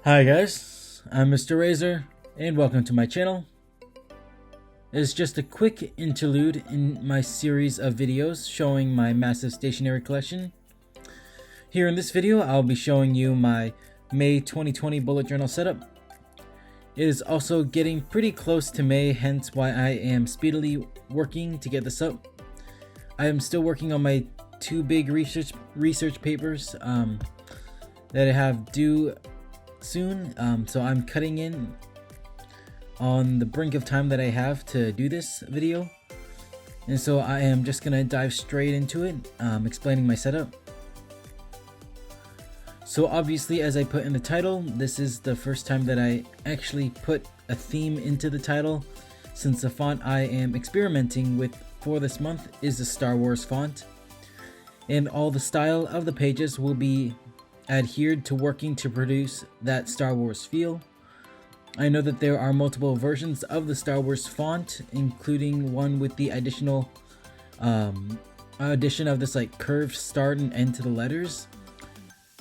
Hi guys, I'm Mr. Razor and welcome to my channel. It's just a quick interlude in my series of videos showing my massive stationery collection. Here in this video, I'll be showing you my May 2020 bullet journal setup. It is also getting pretty close to May, hence why I am speedily working to get this up. I am still working on my two big research papers that I have due soon, so I'm cutting in on the brink of time that I have to do this video, and so I am just gonna dive straight into it, explaining my setup. So obviously, as I put in the title, this is the first time that I actually put a theme into the title, since the font I am experimenting with for this month is the Star Wars font, and all the style of the pages will be adhered to working to produce that Star Wars feel. I know that there are multiple versions of the Star Wars font, including one with the additional addition of this like curved start and end to the letters,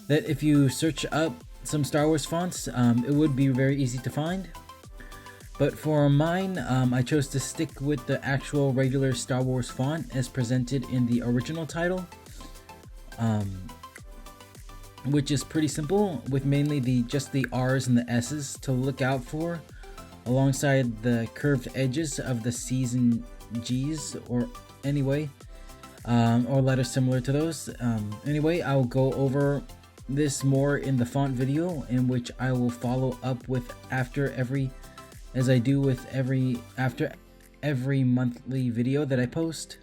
that if you search up some Star Wars fonts, it would be very easy to find. But for mine, I chose to stick with the actual regular Star Wars font as presented in the original title, which is pretty simple, with mainly just the R's and the S's to look out for, alongside the curved edges of the C's and G's, or letters similar to those. Anyway, I'll go over this more in the font video, in which I will follow up with after every monthly video that I post.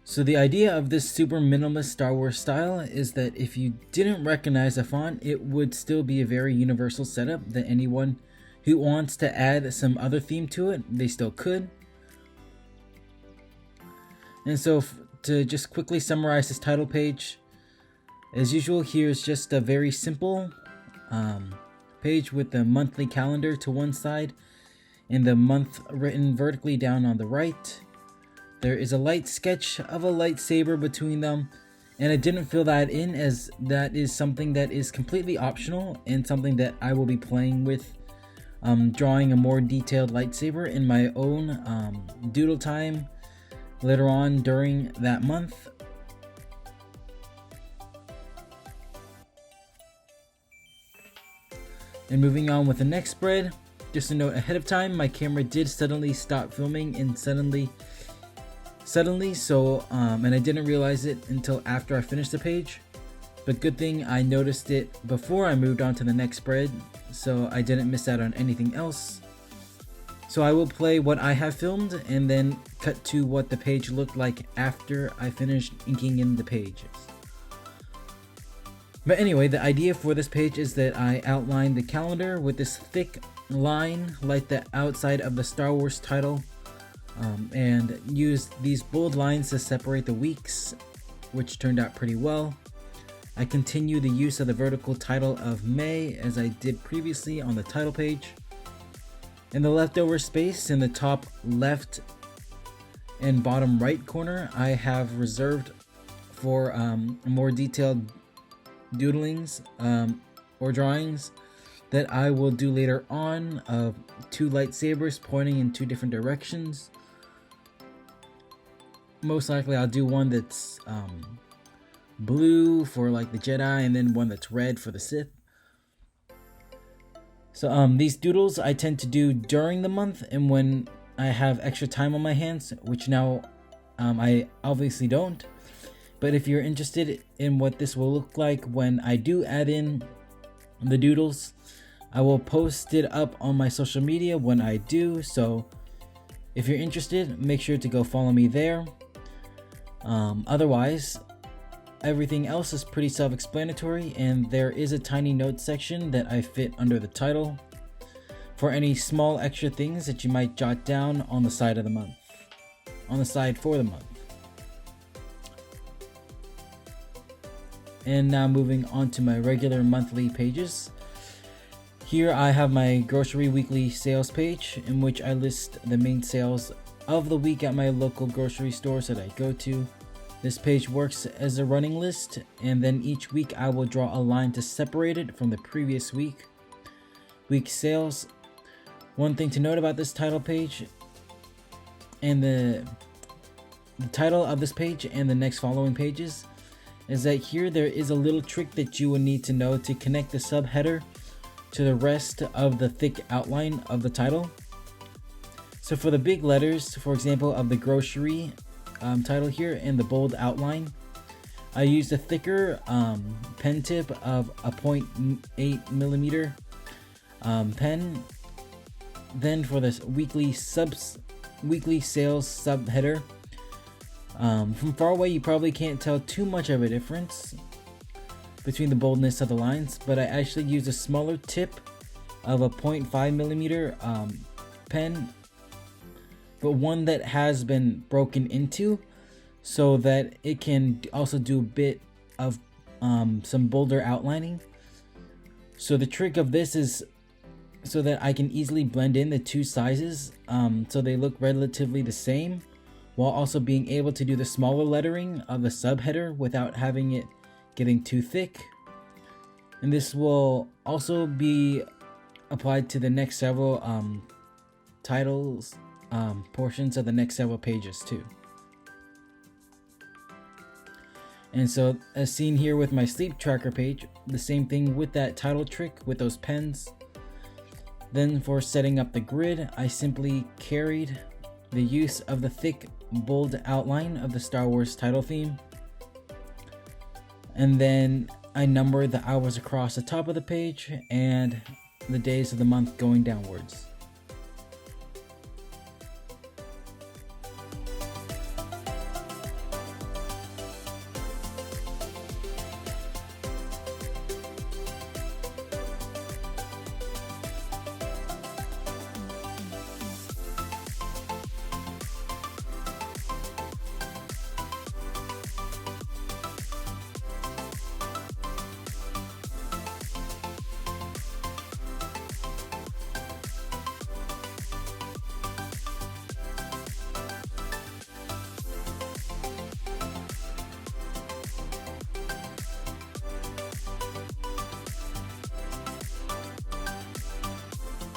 So the idea of this super minimalist Star Wars style is that if you didn't recognize a font, it would still be a very universal setup that anyone who wants to add some other theme to it, they still could. And so to just quickly summarize this title page, as usual, here's just a very simple page with the monthly calendar to one side and the month written vertically down on the right. There is a light sketch of a lightsaber between them, and I didn't fill that in, as that is something that is completely optional and something that I will be playing with, drawing a more detailed lightsaber in my own doodle time later on during that month. And moving on with the next spread, just a note ahead of time, my camera did suddenly stop filming and suddenly, so and I didn't realize it until after I finished the page, but good thing I noticed it before I moved on to the next spread, so I didn't miss out on anything else. So I will play what I have filmed and then cut to what the page looked like after I finished inking in the pages. But anyway, the idea for this page is that I outline the calendar with this thick line like the outside of the Star Wars title, and use these bold lines to separate the weeks, which turned out pretty well. I continue the use of the vertical title of May as I did previously on the title page. In the leftover space in the top left and bottom right corner, I have reserved for more detailed doodlings or drawings that I will do later on of two lightsabers pointing in two different directions. Most likely I'll do one that's blue for like the Jedi, and then one that's red for the Sith. So these doodles I tend to do during the month and when I have extra time on my hands, which now I obviously don't. But if you're interested in what this will look like when I do add in the doodles, I will post it up on my social media when I do. So if you're interested, make sure to go follow me there. Otherwise, everything else is pretty self-explanatory, and there is a tiny note section that I fit under the title for any small extra things that you might jot down on the side of the month, on the side for the month. And now moving on to my regular monthly pages. Here I have my grocery weekly sales page, in which I list the main sales of the week at my local grocery stores that I go to. This page works as a running list, and then each week I will draw a line to separate it from the previous week. Week sales. One thing to note about this title page and the title of this page and the next following pages is that here there is a little trick that you will need to know to connect the subheader to the rest of the thick outline of the title. So for the big letters, for example, of the grocery title here and the bold outline, I used a thicker pen tip of a 0.8 millimeter pen. Then for this weekly sales subheader, from far away you probably can't tell too much of a difference between the boldness of the lines, but I actually used a smaller tip of a 0.5 millimeter pen, but one that has been broken into so that it can also do a bit of some bolder outlining. So the trick of this is so that I can easily blend in the two sizes so they look relatively the same, while also being able to do the smaller lettering of the subheader without having it getting too thick. And this will also be applied to the next several titles portions of the next several pages too. And so as seen here with my sleep tracker page, the same thing with that title trick with those pens. Then for setting up the grid, I simply carried the use of the thick bold outline of the Star Wars title theme, and then I numbered the hours across the top of the page and the days of the month going downwards.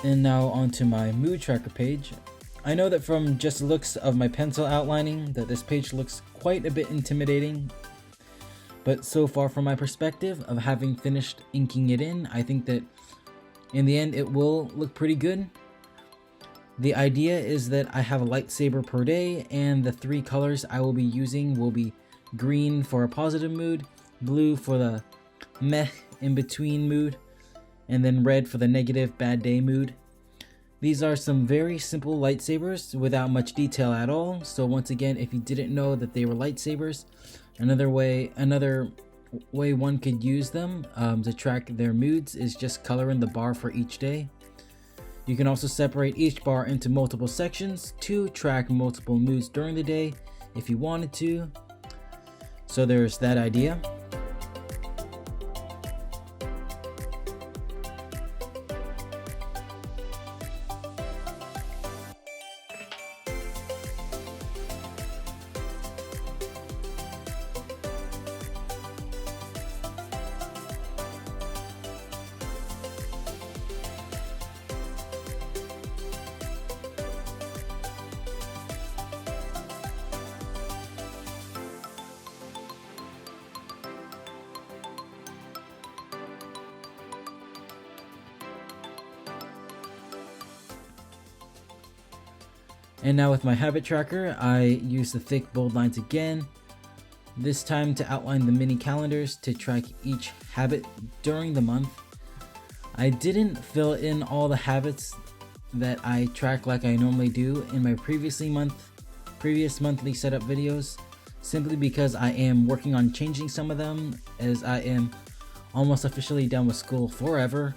And now onto my mood tracker page. I know that from just the looks of my pencil outlining that this page looks quite a bit intimidating, but so far from my perspective of having finished inking it in, I think that in the end it will look pretty good. The idea is that I have a lightsaber per day, and the three colors I will be using will be green for a positive mood, blue for the meh in between mood, and then red for the negative bad day mood. These are some very simple lightsabers without much detail at all. So once again, if you didn't know that they were lightsabers, another way one could use them to track their moods is just coloring the bar for each day. You can also separate each bar into multiple sections to track multiple moods during the day if you wanted to. So there's that idea. And now with my habit tracker, I use the thick bold lines again, this time to outline the mini calendars to track each habit during the month. I didn't fill in all the habits that I track like I normally do in my previous monthly setup videos, simply because I am working on changing some of them, as I am almost officially done with school forever,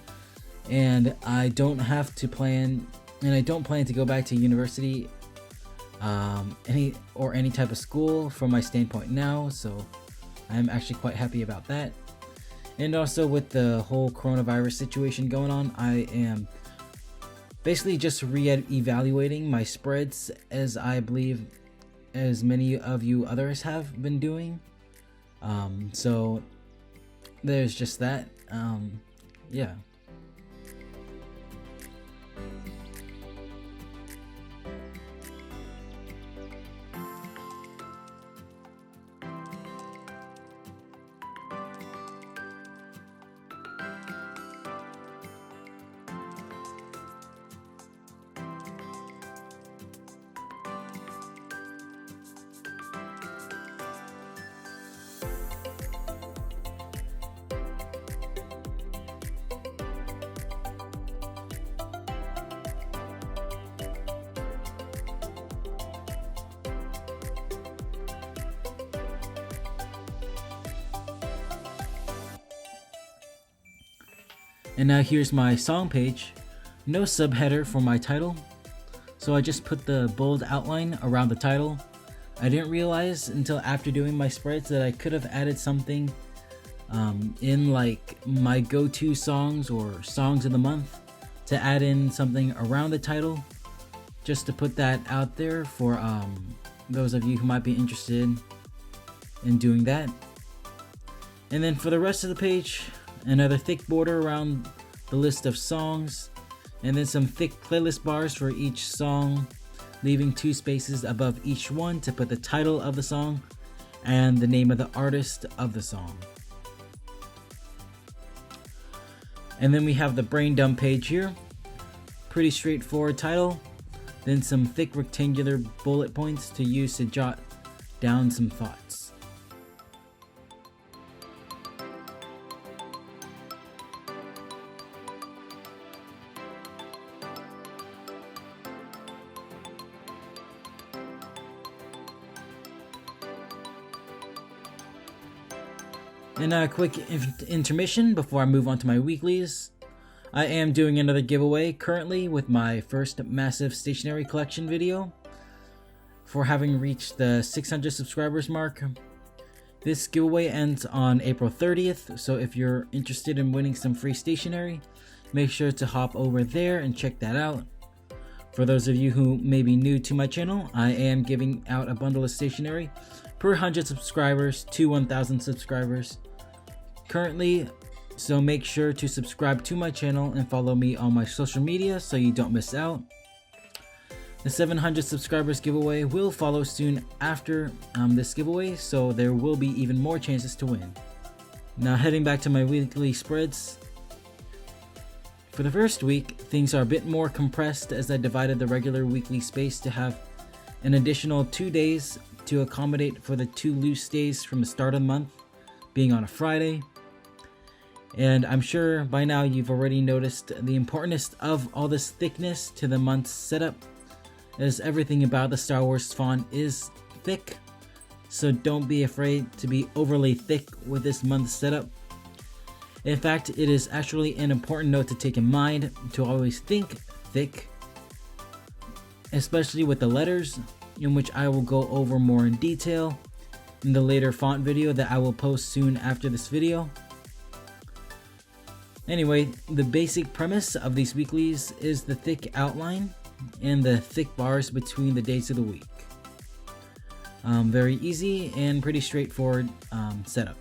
and I don't plan to go back to university any type of school from my standpoint now, so I'm actually quite happy about that. And also with the whole coronavirus situation going on, I am basically just re-evaluating my spreads, as I believe as many of you others have been doing. So there's just that. Yeah. And now here's my song page. No subheader for my title, so I just put the bold outline around the title. I didn't realize until after doing my spreads that I could have added something in like my go-to songs or songs of the month to add in something around the title, just to put that out there for those of you who might be interested in doing that. And then for the rest of the page, another thick border around the list of songs, and then some thick playlist bars for each song, leaving 2 spaces above each one to put the title of the song and the name of the artist of the song. And then we have the brain dump page here. Pretty straightforward title, then some thick rectangular bullet points to use to jot down some thoughts. And a quick intermission before I move on to my weeklies. I am doing another giveaway currently with my first massive stationery collection video for having reached the 600 subscribers mark. This giveaway ends on April 30th, so if you're interested in winning some free stationery, make sure to hop over there and check that out. For those of you who may be new to my channel, I am giving out a bundle of stationery per 100 subscribers to 1,000 subscribers currently, so make sure to subscribe to my channel and follow me on my social media so you don't miss out. The 700 subscribers giveaway will follow soon after this giveaway, so there will be even more chances to win. Now heading back to my weekly spreads. For the first week, things are a bit more compressed as I divided the regular weekly space to have an additional 2 days to accommodate for the 2 loose days from the start of the month being on a Friday. And I'm sure by now you've already noticed the importance of all this thickness to the month's setup, as everything about the Star Wars font is thick, so don't be afraid to be overly thick with this month's setup. In fact, it is actually an important note to take in mind to always think thick, especially with the letters, in which I will go over more in detail in the later font video that I will post soon after this video. Anyway, the basic premise of these weeklies is the thick outline and the thick bars between the days of the week. Very easy and pretty straightforward setup.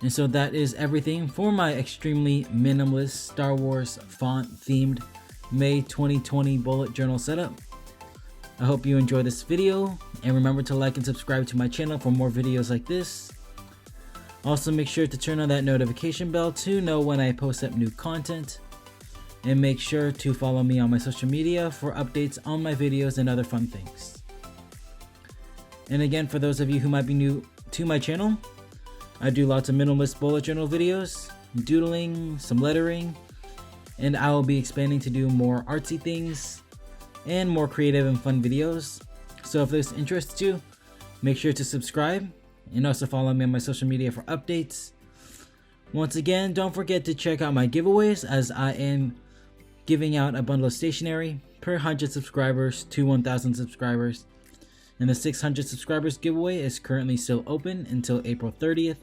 And so that is everything for my extremely minimalist Star Wars font themed May 2020 bullet journal setup. I hope you enjoyed this video, and remember to like and subscribe to my channel for more videos like this. Also, make sure to turn on that notification bell to know when I post up new content, and make sure to follow me on my social media for updates on my videos and other fun things. And again, for those of you who might be new to my channel, I do lots of minimalist bullet journal videos, doodling, some lettering, and I will be expanding to do more artsy things and more creative and fun videos. So if this interests you, make sure to subscribe and also follow me on my social media for updates. Once again, don't forget to check out my giveaways, as I am giving out a bundle of stationery per 100 subscribers to 1,000 subscribers. And the 600 subscribers giveaway is currently still open until April 30th.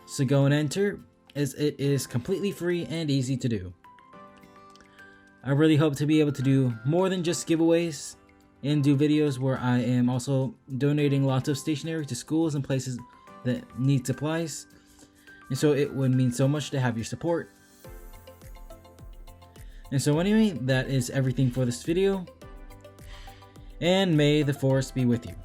So go and enter, as it is completely free and easy to do. I really hope to be able to do more than just giveaways and do videos where I am also donating lots of stationery to schools and places that need supplies. And so it would mean so much to have your support. And so anyway, that is everything for this video. And may the force be with you.